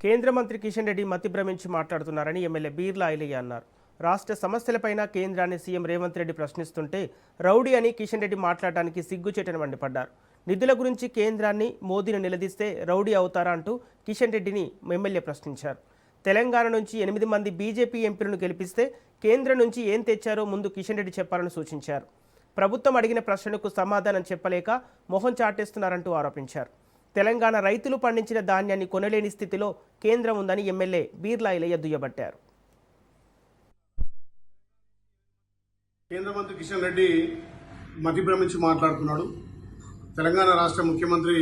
కేంద్ర మంత్రి కిషన్ రెడ్డి మతి భ్రమించి మాట్లాడుతున్నారని ఎమ్మెల్యే బీర్లా ఐలయ్య అన్నారు. రాష్ట్ర సమస్యలపైన కేంద్రాన్ని సీఎం రేవంత్ రెడ్డి ప్రశ్నిస్తుంటే రౌడీ అని కిషన్ రెడ్డి మాట్లాడడానికి సిగ్గుచేటని మండిపడ్డారు. నిధుల గురించి కేంద్రాన్ని మోదీని నిలదీస్తే రౌడీ అవుతారా అంటూ కిషన్ రెడ్డిని ఎమ్మెల్యే ప్రశ్నించారు. తెలంగాణ నుంచి 8 మంది బీజేపీ ఎంపీలను గెలిపిస్తే కేంద్రం నుంచి ఏం తెచ్చారో ముందు కిషన్ రెడ్డి చెప్పాలని సూచించారు. ప్రభుత్వం అడిగిన ప్రశ్నకు సమాధానం చెప్పలేక మొహం చాటేస్తున్నారంటూ ఆరోపించారు. తెలంగాణ రైతులు పండించిన ధాన్యాన్ని కొనలేని స్థితిలో కేంద్రం ఉందని ఎమ్మెల్యే బీర్లా ఐలయ్య దుయ్యబట్టారు. కేంద్ర మంత్రి కిషన్ రెడ్డి మతి భ్రమించి మాట్లాడుతున్నాడు. తెలంగాణ రాష్ట్ర ముఖ్యమంత్రి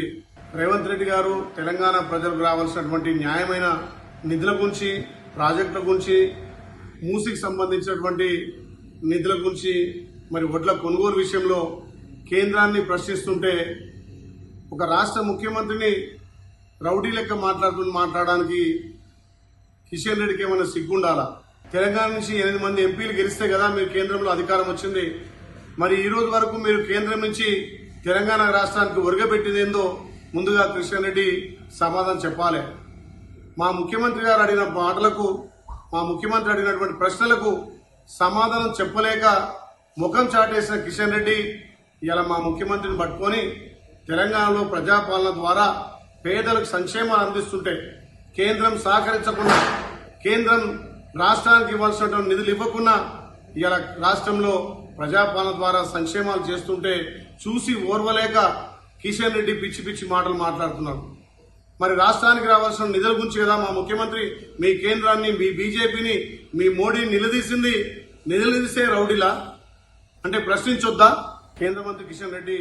రేవంత్ రెడ్డి గారు తెలంగాణ ప్రజలకు రావాల్సినటువంటి న్యాయమైన నిధుల గురించి, ప్రాజెక్టుల గురించి, మూసికి సంబంధించినటువంటి నిధుల గురించి, మరి వడ్ల కొనుగోలు విషయంలో కేంద్రాన్ని ప్రశ్నిస్తుంటే ఒక రాష్ట్ర ముఖ్యమంత్రిని రౌడీ లెక్క మాట్లాడడానికి కిషన్ రెడ్డికి ఏమైనా సిగ్గుండాలా? తెలంగాణ నుంచి 8 మంది ఎంపీలు గెలిస్తే కదా మీరు కేంద్రంలో అధికారం వచ్చింది. మరి ఈ రోజు వరకు మీరు కేంద్రం నుంచి తెలంగాణ రాష్ట్రానికి ఒరగబెట్టిందేందో ముందుగా కిషన్ రెడ్డి సమాధానం చెప్పాలి. మా ముఖ్యమంత్రి గారు అడిగిన మాటలకు, మా ముఖ్యమంత్రి అడిగినటువంటి ప్రశ్నలకు సమాధానం చెప్పలేక ముఖం చాటేసిన కిషన్ రెడ్డి ఇలా మా ముఖ్యమంత్రిని పట్టుకొని తెలంగాణలో ప్రజాపాలన ద్వారా పేదలకు సంక్షేమాలు అందిస్తుంటే కేంద్రం సహకరించకుండా, కేంద్రం రాష్ట్రానికి ఇవ్వాల్సినటువంటి నిధులు ఇవ్వకుండా ఇలా రాష్ట్రంలో ప్రజాపాలన ద్వారా సంక్షేమాలు చేస్తుంటే చూసి ఓర్వలేక కిషన్ రెడ్డి పిచ్చి పిచ్చి మాటలు మాట్లాడుతున్నారు. మరి రాష్ట్రానికి రావాల్సిన నిధుల గురించి కదా మా ముఖ్యమంత్రి మీ కేంద్రాన్ని, మీ బీజేపీని, మీ మోడీని నిలదీసింది. నిధులు నిలిసే రౌడీలా అంటే ప్రశ్నించొద్దా? కేంద్ర మంత్రి కిషన్ రెడ్డి